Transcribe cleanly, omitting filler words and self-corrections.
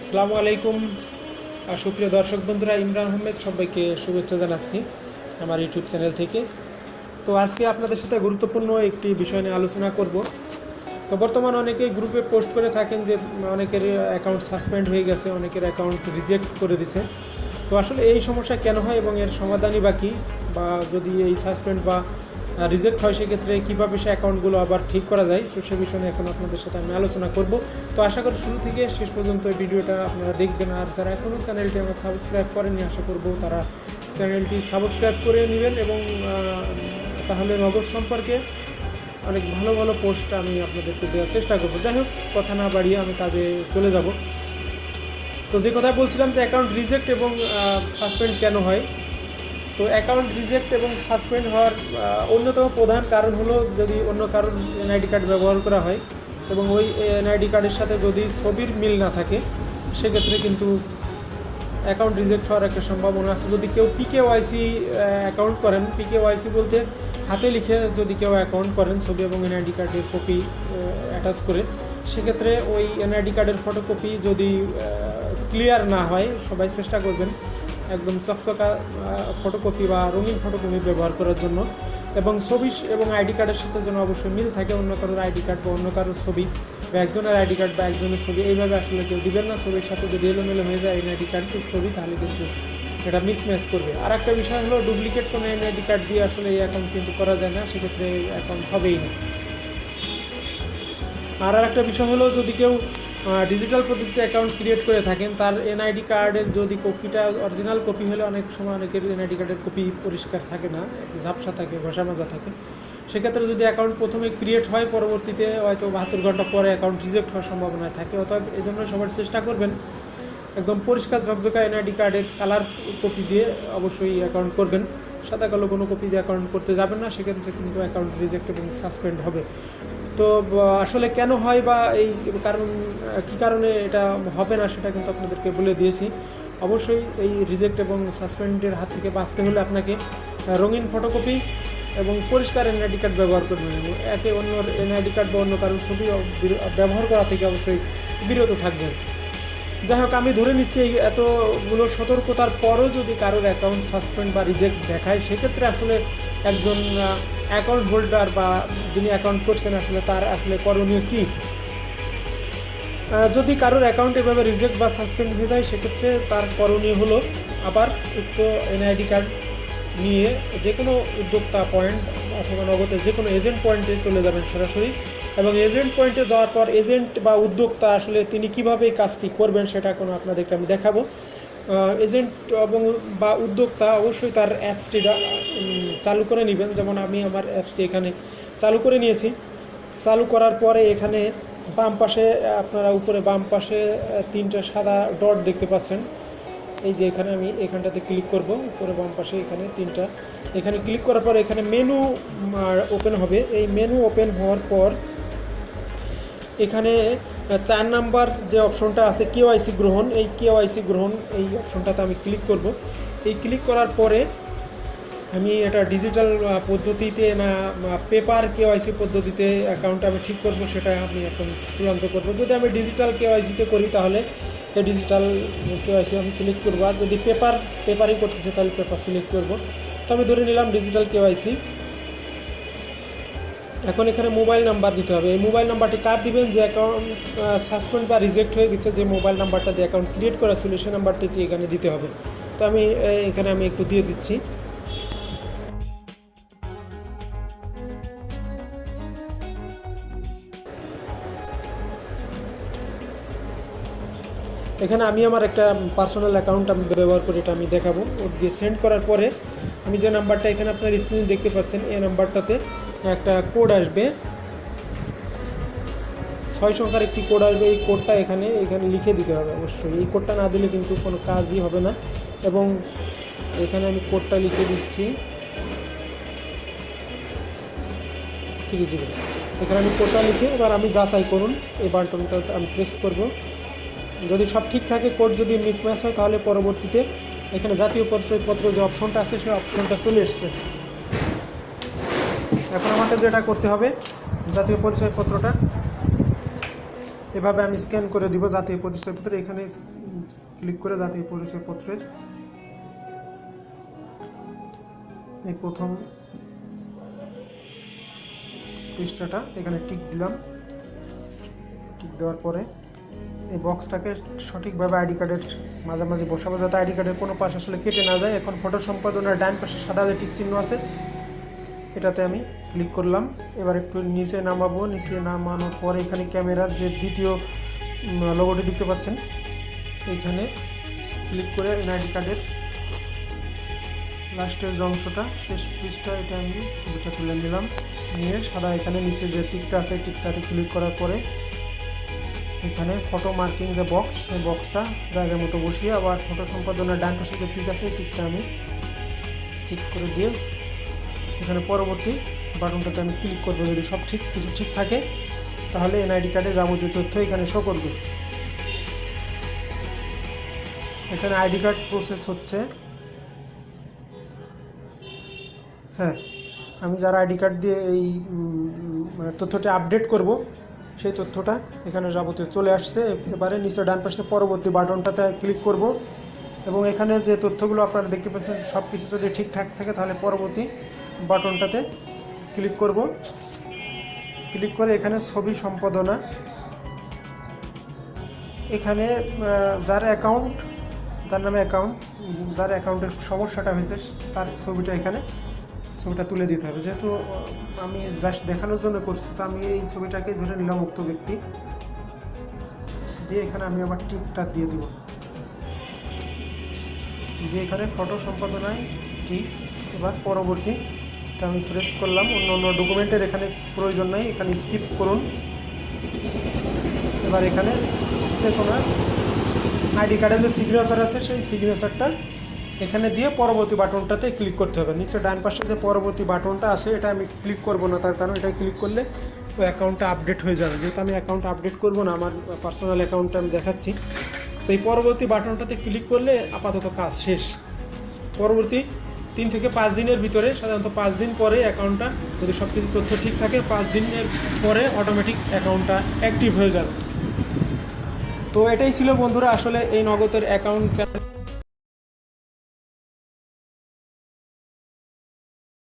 আসসালামু আলাইকুম। সুপ্রিয় দর্শক বন্ধুরা, ইমরান আহমেদ সবাইকে শুভেচ্ছা জানাচ্ছি আমার ইউটিউব চ্যানেল থেকে। তো আজকে আপনাদের সাথে গুরুত্বপূর্ণ একটি বিষয় নিয়ে আলোচনা করব। তো বর্তমান অনেকেই গ্রুপে পোস্ট করে থাকেন যে অনেকের অ্যাকাউন্ট সাসপেন্ড হয়ে গেছে, অনেকের অ্যাকাউন্ট রিজেক্ট করে দিছে। তো আসলে এই সমস্যা কেন হয় এবং এর সমাধানই বা কী, বা যদি এই সাসপেন্ড বা রিজেক্ট হয় সেক্ষেত্রে কীভাবে সে অ্যাকাউন্টগুলো আবার ঠিক করা যায়, তো সে বিষয়ে এখন আপনাদের সাথে আমি আলোচনা করব। তো আশা করি শুরু থেকে শেষ পর্যন্ত এই ভিডিওটা আপনারা দেখবেন। আর যারা এখনও চ্যানেলটি আমার সাবস্ক্রাইব করেনি, আশা করব তারা চ্যানেলটি সাবস্ক্রাইব করে নেবেন এবং তাহলে নগদ সম্পর্কে অনেক ভালো ভালো পোস্ট আমি আপনাদেরকে দেওয়ার চেষ্টা করব। যাই হোক, কথা না বাড়িয়ে আমি কাজে চলে যাব। তো যে কথা বলছিলাম যে অ্যাকাউন্ট রিজেক্ট এবং সাসপেন্ড কেন হয়। তো অ্যাকাউন্ট রিজেক্ট এবং সাসপেন্ড হওয়ার অন্যতম প্রধান কারণ হলো যদি অন্য কারোর এনআইডি কার্ড ব্যবহার করা হয় এবং ওই এনআইডি কার্ডের সাথে যদি ছবির মিল না থাকে, সেক্ষেত্রে কিন্তু অ্যাকাউন্ট রিজেক্ট হওয়ার একটা সম্ভাবনা আছে। যদি কেউ পিকেওয়াইসি অ্যাকাউন্ট করেন, পিকেওয়াইসি বলতে হাতে লিখে যদি কেউ অ্যাকাউন্ট করেন ছবি এবং এনআইডি কার্ডের কপি অ্যাটাচ করে, সেক্ষেত্রে ওই এনআইডি কার্ডের ফটোকপি যদি ক্লিয়ার না হয়, সবাই চেষ্টা করবেন একদম চকচকা ফটোকপি বা রঙিন ফটোকপি ব্যবহার করার জন্য। এবং ছবি এবং আইডি কার্ডের সাথে যেন অবশ্যই মিল থাকে। অন্য কারোর আইডি কার্ড বা অন্য কারোর ছবি বা একজনের আইডি কার্ড বা একজনের ছবি এইভাবে আসলে কেউ দিবেন না। ছবির সাথে যদি এলোমেলো হয়ে যায় এনআইডি কার্ডের ছবি, তাহলে কিন্তু এটা মিসম্যাচ করবে। আর একটা বিষয় হলো ডুপ্লিকেট কোনো এনআইডি কার্ড দিয়ে আসলে এই অ্যাকাউন্ট কিন্তু করা যায় না, সেক্ষেত্রে অ্যাকাউন্ট হবেই না। আর একটা বিষয় হলো যদি কেউ ডিজিটাল পদ্ধতিতে অ্যাকাউন্ট ক্রিয়েট করে থাকেন, তার এনআইডি কার্ডের যদি কপিটা অরিজিনাল কপি হলে অনেক সময় অনেকের এনআইডি কার্ডের কপি পরিষ্কার থাকে না, ঝাপসা থাকে, ঘষা মাজা থাকে। সেক্ষেত্রে যদি অ্যাকাউন্ট প্রথমে ক্রিয়েট হয়, পরবর্তীতে হয়তো 72 ঘন্টা পরে অ্যাকাউন্ট রিজেক্ট হওয়ার সম্ভাবনা থাকে। অতএব এই জন্য সবার চেষ্টা করবেন একদম পরিষ্কার ঝকঝকা এনআইডি কার্ডের কালার কপি দিয়ে অবশ্যই অ্যাকাউন্ট করবেন। সাদা কালো কোনো কপি দিয়ে অ্যাকাউন্ট করতে যাবেন না, সেক্ষেত্রে কিন্তু অ্যাকাউন্ট রিজেক্ট এবং সাসপেন্ড হবে। তো আসলে কেন হয় বা এই কারণ কী কারণে এটা হবে না সেটা কিন্তু আপনাদেরকে বলে দিয়েছি। অবশ্যই এই রিজেক্ট এবং সাসপেন্ডের হাত থেকে বাঁচতে হলে আপনাকে রঙিন ফটোকপি এবং পরিষ্কার এনআইডি কার্ড ব্যবহার করবেন এবং একে অন্যর এনআইডি কার্ড বা অন্য কারোর ছবি ব্যবহার করা থেকে অবশ্যই বিরত থাকবেন। যাই হোক, আমি ধরে নিচ্ছি এই এতগুলো সতর্কতার পরও যদি কারোর অ্যাকাউন্ট সাসপেন্ড বা রিজেক্ট দেখায়, সেক্ষেত্রে আসলে একজন অ্যাকাউন্ট হোল্ডার বা যিনি অ্যাকাউন্ট করছেন আসলে তার আসলে করণীয় কী। যদি কারোর অ্যাকাউন্ট এভাবে রিজেক্ট বা সাসপেন্ড হয়ে যায়, সেক্ষেত্রে তার করণীয় হলো আবার উক্ত এনআইডি কার্ড নিয়ে যে কোনো উদ্যোক্তা পয়েন্ট অথবা নগদের যে কোনো এজেন্ট পয়েন্টে চলে যাবেন সরাসরি। এবং এজেন্ট পয়েন্টে যাওয়ার পর এজেন্ট বা উদ্যোক্তা আসলে তিনি কীভাবে এই কাজটি করবেন সেটা কোনো আপনাদেরকে আমি দেখাবো। এজেন্ট এবং বা উদ্যোক্তা অবশ্যই তার অ্যাপসটি চালু করে নেবেন। যেমন আমি আমার অ্যাপসটি এখানে চালু করে নিয়েছি। চালু করার পরে এখানে বাম পাশে আপনারা উপরে বাম পাশে 3টে সাদা ডট দেখতে পাচ্ছেন। এই যে এখানে আমি এখানটাতে ক্লিক করব, উপরে বাম পাশে এখানে 3টা, এখানে ক্লিক করার পর এখানে মেনু ওপেন হবে। এই মেনু ওপেন হওয়ার পর এখানে 4 নাম্বার যে অপশনটা আছে কেওয়াইসি গ্রহণ, এই কেওয়াইসি গ্রহণ এই অপশনটাতে আমি ক্লিক করব। এই ক্লিক করার পরে আমি এটা ডিজিটাল পদ্ধতিতে না পেপার কেওয়াইসি পদ্ধতিতে অ্যাকাউন্ট আমি ঠিক করব, সেটা আমি এখন চূড়ান্ত করব। যদি আমি ডিজিটাল কেওয়াইসিতে করি তাহলে এই ডিজিটাল কেওয়াইসি আমি সিলেক্ট করব। আর যদি পেপারই করতেছে তাহলে পেপার সিলেক্ট করব। তো আমি ধরে নিলাম ডিজিটাল কেওয়াইসি। এখন এখানে মোবাইল নাম্বার দিতে হবে। এই মোবাইল নাম্বারটি কার দিবেন, যে অ্যাকাউন্ট সাসপেন্ড বা রিজেক্ট হয়ে গেছে, যে মোবাইল নাম্বারটা দিয়ে অ্যাকাউন্ট ক্রিয়েট করা ছিল সেই নাম্বারটি এখানে দিতে হবে। তো আমি এখানে একটু দিয়ে দিচ্ছি। এখানে আমি আমার একটা পার্সোনাল অ্যাকাউন্ট আমি ব্যবহার করি, এটা আমি দেখাবো। ওর দিয়ে সেন্ড করার পরে আমি যে নাম্বারটা এখানে আপনার স্ক্রিনে দেখতে পাচ্ছেন, এই নাম্বারটাতে একটা কোড আসবে, 6 সংখ্যার একটি কোড আসবে। এই কোডটা এখানে লিখে দিতে হবে অবশ্যই। এই কোডটা না দিলে কিন্তু কোনো কাজই হবে না। এবং এখানে আমি কোডটা লিখে দিচ্ছি 30। এখানে আমি কোডটা লিখে এবার আমি যাচাই করুন, এই বাটনটা আমি প্রেস করব। যদি সব ঠিক থাকে, কোড যদি মিসম্যাচ হয়, তাহলে পরবর্তীতে এখানে জাতীয় পরিচয়পত্র যে অপশনটা আছে সেই অপশনটা চলে এসছে। এখন আমাকে যেটা করতে হবে, জাতীয় পরিচয়পত্রটা এভাবে আমি স্ক্যান করে দিব। জাতীয় পরিচয়পত্র এখানে ক্লিক করে জাতীয় পরিচয়পত্রের এই প্রথম পৃষ্ঠাটা এখানে টিক দিলাম। টিক দেওয়ার পরে এই বক্সটাকে সঠিকভাবে আইডি কার্ডের মাঝামাঝি বসাবো, যাতে আইডি কার্ডের কোনো পাশ আসলে কেটে না যায়। এখন ফটো সম্পাদনের ডান পাশে সাদা যে টিক চিহ্ন আছে এটাতে আমি ক্লিক করলাম। এবার একটু নিচে নামাবো। নিচে নামানোর পরে এখানে ক্যামেরার যে দ্বিতীয় লোগোটি দেখতে পাচ্ছেন এইখানে ক্লিক করে এনআইডি কার্ডের লাস্টের যে অংশটা শেষ পৃষ্ঠা এটা আমি ছবিটা তুলে নিলাম। নিয়ে সাদা এখানে নিচে যে টিকটা আছে টিকটাতে ক্লিক করার পরে এখানে ফটো মার্কিং যে বক্স সেই বক্সটা জায়গা মতো বসিয়ে আবার ফটো সম্পাদনের ডান পাশে যে টিক আছে এই টিকটা আমি ঠিক করে দিয়ে এখানে পরবর্তী বাটনটাতে আমি ক্লিক করবো। যদি সব কিছু ঠিক থাকে তাহলে এনআইডি কার্ডে যাবতীয় তথ্য এখানে শো করবে। এখানে আইডি কার্ড প্রসেস হচ্ছে। হ্যাঁ, আমি যারা আইডি কার্ড দিয়ে এই তথ্যটা আপডেট করব সেই তথ্যটা এখানে যাবতীয় চলে আসছে। এবারে নিচে ডান পাশে পরবর্তী বাটনটাতে ক্লিক করব এবং এখানে যে তথ্যগুলো আপনারা দেখতে পাচ্ছেন সব কিছু যদি ঠিকঠাক থাকে তাহলে পরবর্তী বাটনটাতে ক্লিক করব। ক্লিক করে এখানে ছবি সম্পাদনা, এখানে যার নামে অ্যাকাউন্ট, যার অ্যাকাউন্টের সমস্যাটা হয়েছে তার ছবিটা তুলে দিতে হবে। যেহেতু আমি জাস্ট দেখানোর জন্য করছি তো আমি এই ছবিটাকে ধরে নিলাম উক্ত ব্যক্তি দিয়ে এখানে আমি আবার টিকটা দিয়ে দিব। দিয়ে এখানে ফটো সম্পাদনায় টিক। এবার পরবর্তীতে আমি প্রেস করলাম। অন্য ডকুমেন্টের এখানে প্রয়োজন নাই, এখানে স্কিপ করুন। এবার এখানে যে কোনো আইডি কার্ডে যে সিগনেচার আছে সেই সিগনেচারটা এখানে দিয়ে পরবর্তী বাটনটাতে ক্লিক করতে হবে। নিচে ডান পাশে যে পরবর্তী বাটনটা আছে এটা আমি ক্লিক করব না, তার কারণ এটা ক্লিক করলে ওই অ্যাকাউন্টটা আপডেট হয়ে যাবে। যেহেতু আমি অ্যাকাউন্ট আপডেট করব না, আমার পার্সোনাল অ্যাকাউন্টটা আমি দেখাচ্ছি। তো এই পরবর্তী বাটনটাতে ক্লিক করলে আপাতত কাজ শেষ। পরবর্তী 3 থেকে 5 দিনের ভিতরে, সাধারণত 5 দিন পরে অ্যাকাউন্টটা যদি সব কিছু তথ্য ঠিক থাকে 5 দিনের পরে অটোমেটিক অ্যাকাউন্টটা অ্যাক্টিভ হয়ে যাবে। তো এটাই ছিল বন্ধুরা আসলে এই নগদের অ্যাকাউন্ট